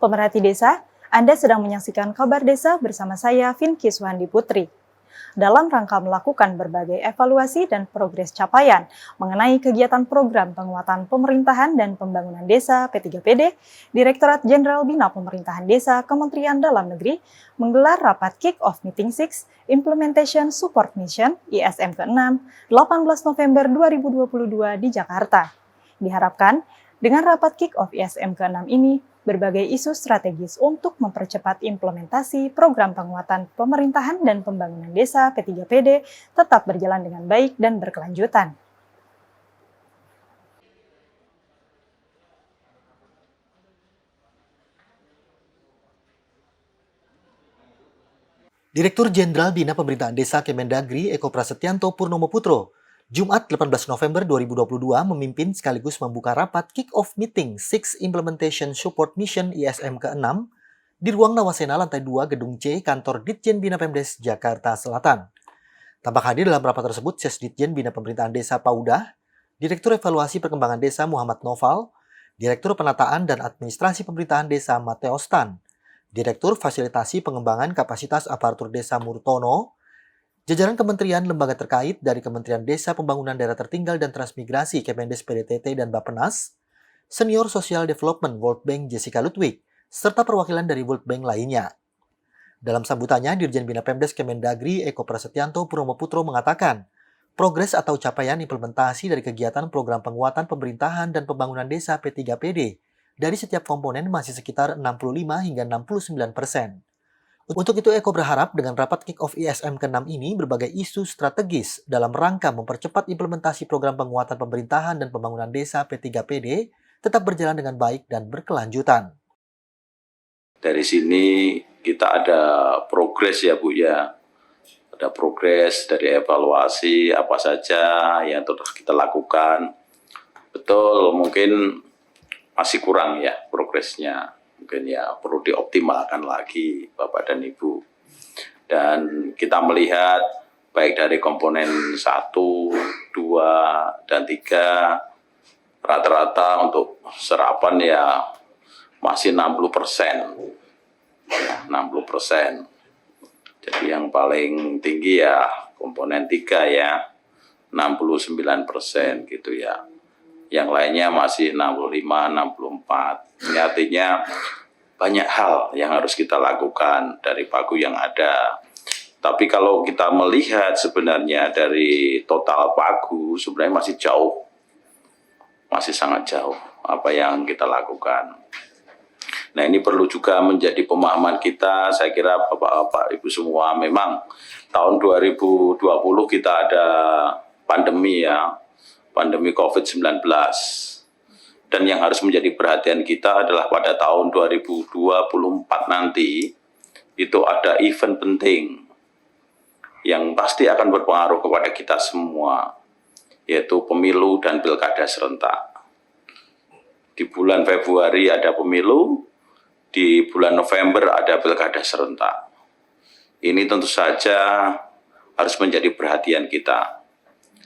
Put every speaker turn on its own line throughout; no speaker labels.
Pemerhati desa, Anda sedang menyaksikan Kabar Desa bersama saya, Vinky Suhandi Putri. Dalam rangka melakukan berbagai evaluasi dan progres capaian mengenai kegiatan program penguatan pemerintahan dan pembangunan desa P3PD, Direktorat Jenderal Bina Pemerintahan Desa Kementerian Dalam Negeri menggelar rapat Kick-Off Meeting 6 Implementation Support Mission ISM ke-6 18 November 2022 di Jakarta. Diharapkan, dengan rapat Kick-Off ISM ke-6 ini, berbagai isu strategis untuk mempercepat implementasi program penguatan pemerintahan dan pembangunan desa P3PD tetap berjalan dengan baik dan berkelanjutan.
Direktur Jenderal Bina Pemerintahan Desa Kemendagri Eko Prasetyanto Purnomo Putro, Jumat 18 November 2022 memimpin sekaligus membuka rapat Kick-Off Meeting 6 Implementation Support Mission ISM ke-6 di ruang Nawasena lantai 2 Gedung C Kantor Ditjen Bina Pemdes Jakarta Selatan. Tampak hadir dalam rapat tersebut Sesditjen Bina Pemerintahan Desa Paudah, Direktur Evaluasi Perkembangan Desa Muhammad Noval, Direktur Penataan dan Administrasi Pemerintahan Desa Mateos Tan, Direktur Fasilitasi Pengembangan Kapasitas Aparatur Desa Murtono, jajaran kementerian lembaga terkait dari Kementerian Desa Pembangunan Daerah Tertinggal dan Transmigrasi Kemendes PDTT dan Bappenas, Senior Social Development World Bank Jessica Ludwig, serta perwakilan dari World Bank lainnya. Dalam sambutannya, Dirjen Bina Pemdes Kemendagri Eko Prasetyanto Purnomo Putro mengatakan, progres atau capaian implementasi dari kegiatan program penguatan pemerintahan dan pembangunan desa P3PD dari setiap komponen masih sekitar 65 hingga 69%. Untuk itu, Eko berharap dengan rapat Kick-Off ISM ke-6 ini berbagai isu strategis dalam rangka mempercepat implementasi program penguatan pemerintahan dan pembangunan desa P3PD tetap berjalan dengan baik dan berkelanjutan.
Dari sini kita ada progres ya Bu ya, ada progres dari evaluasi apa saja yang telah kita lakukan. Betul, mungkin masih kurang ya progresnya. Mungkin ya perlu dioptimalkan lagi Bapak dan Ibu. Dan kita melihat baik dari komponen 1, 2, dan 3, rata-rata untuk serapan ya masih 60%. Ya, 60%. Jadi yang paling tinggi ya komponen 3 ya, 69% gitu ya. Yang lainnya masih 65, 64. Ini artinya banyak hal yang harus kita lakukan dari pagu yang ada. Tapi kalau kita melihat sebenarnya dari total pagu sebenarnya masih jauh. Masih sangat jauh apa yang kita lakukan. Nah ini perlu juga menjadi pemahaman kita, saya kira Bapak-Bapak Ibu semua, memang tahun 2020 kita ada pandemi ya, pandemi COVID-19. Dan yang harus menjadi perhatian kita adalah pada tahun 2024 nanti, itu ada event penting yang pasti akan berpengaruh kepada kita semua, yaitu pemilu dan pilkada serentak. Di bulan Februari ada pemilu, di bulan November ada pilkada serentak. Ini tentu saja harus menjadi perhatian kita.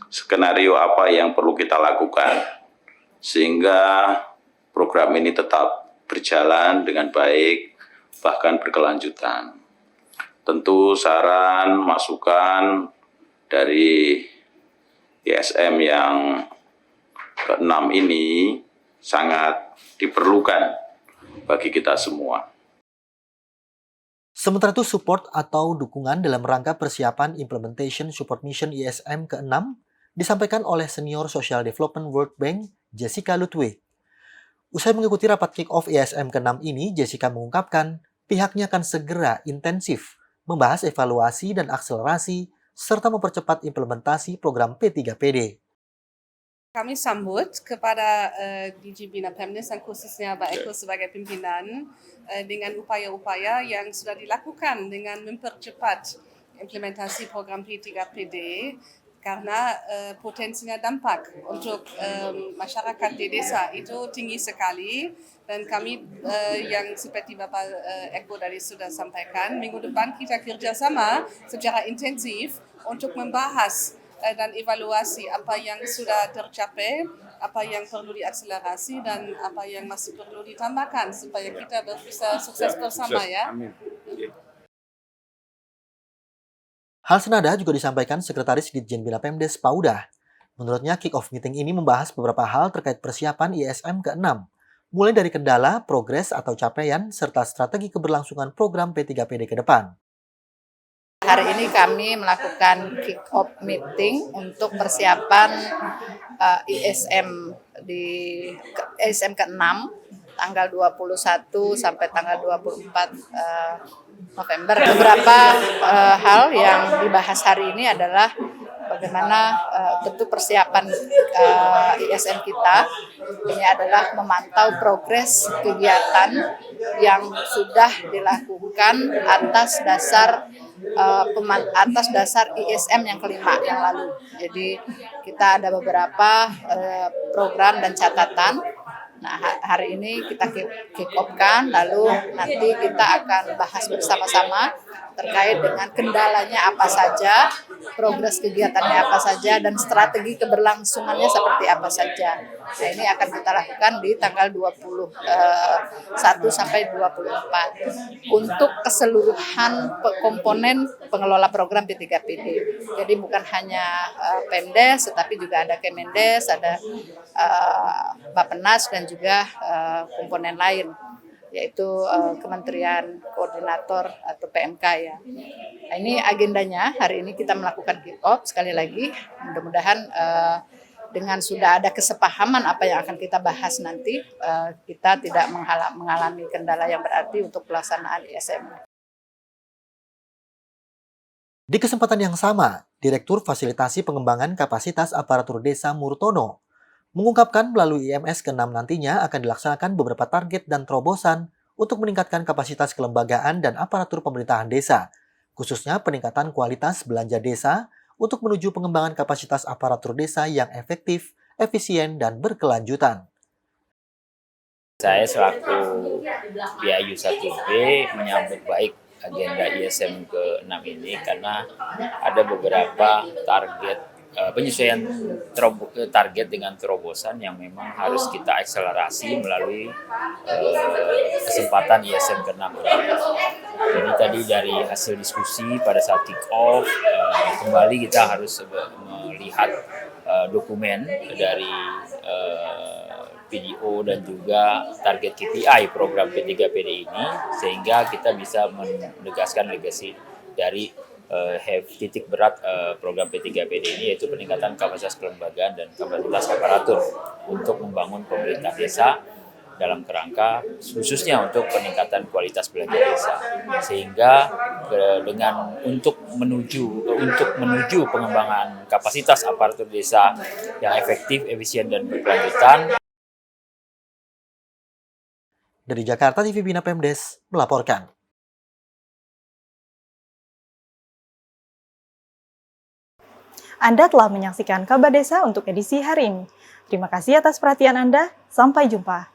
Skenario apa yang perlu kita lakukan sehingga program ini tetap berjalan dengan baik, bahkan berkelanjutan. Tentu saran, masukan dari ISM yang ke-6 ini sangat diperlukan bagi kita semua.
Sementara itu, support atau dukungan dalam rangka persiapan Implementation Support Mission ISM ke-6 disampaikan oleh Senior Social Development World Bank Jessica Ludwig. Usai mengikuti rapat Kick-Off ISM ke-6 ini, Jessica mengungkapkan pihaknya akan segera intensif membahas evaluasi dan akselerasi serta mempercepat implementasi program P3PD.
Kami sambut kepada DG Bina Pemdes dan khususnya Pak Eko sebagai pimpinan dengan upaya-upaya yang sudah dilakukan dengan mempercepat implementasi program P3PD karena potensinya dampak untuk masyarakat di desa itu tinggi sekali dan kami yang seperti Bapak Eko tadi sudah sampaikan, minggu depan kita kerjasama secara intensif untuk membahas dan evaluasi apa yang sudah tercapai apa yang perlu diakselerasi dan apa yang masih perlu ditambahkan supaya kita bisa sukses bersama ya.
Hal senada juga disampaikan Sekretaris Ditjen Bina Pemdes Paudah. Menurutnya, kick-off meeting ini membahas beberapa hal terkait persiapan ISM ke-6, mulai dari kendala, progres atau capaian, serta strategi keberlangsungan program P3PD ke depan.
Hari ini kami melakukan kick-off meeting untuk persiapan ISM ISM ke-6 tanggal 21 sampai tanggal 24 November. Beberapa hal yang dibahas hari ini adalah bagaimana tentu persiapan ISM kita. Ini adalah memantau progres kegiatan yang sudah dilakukan atas dasar ISM yang kelima yang lalu. Jadi kita ada beberapa program dan catatan. Nah, hari ini kita kick off-kan, lalu nanti kita akan bahas bersama-sama terkait dengan kendalanya apa saja, progres kegiatannya apa saja, dan strategi keberlangsungannya seperti apa saja. Nah, ini akan kita lakukan di tanggal 21 sampai 24 untuk keseluruhan komponen pengelola program P3PD. Jadi bukan hanya Pemdes, tetapi juga ada Kemendes, ada Bappenas, dan juga komponen lain, yaitu Kementerian Koordinator atau PMK ya. Nah, ini agendanya, hari ini kita melakukan kick-off sekali lagi. Mudah-mudahan dengan sudah ada kesepahaman apa yang akan kita bahas nanti, kita tidak mengalami kendala yang berarti untuk pelaksanaan ISM.
Di kesempatan yang sama, Direktur Fasilitasi Pengembangan Kapasitas Aparatur Desa Murtono mengungkapkan melalui IMS ke-6 nantinya akan dilaksanakan beberapa target dan terobosan untuk meningkatkan kapasitas kelembagaan dan aparatur pemerintahan desa, khususnya peningkatan kualitas belanja desa untuk menuju pengembangan kapasitas aparatur desa yang efektif, efisien, dan berkelanjutan.
Saya selaku PIU 1B menyambut baik agenda ISM ke-6 ini karena ada beberapa penyesuaian target dengan terobosan yang memang harus kita akselerasi melalui kesempatan ISM ke-6 ini. Jadi tadi dari hasil diskusi pada saat kick off, kembali kita harus melihat dokumen dari PDO dan juga target KPI program P3PD ini, sehingga kita bisa menegaskan legasi dari titik berat program P3PD ini, yaitu peningkatan kapasitas kelembagaan dan kapasitas aparatur untuk membangun pemerintah desa dalam kerangka khususnya untuk peningkatan kualitas belanja desa, sehingga untuk menuju pengembangan kapasitas aparatur desa yang efektif, efisien, dan berkelanjutan.
Dari Jakarta, TV Bina Pemdes melaporkan.
Anda telah menyaksikan Kabar Desa untuk edisi hari ini. Terima kasih atas perhatian Anda. Sampai jumpa.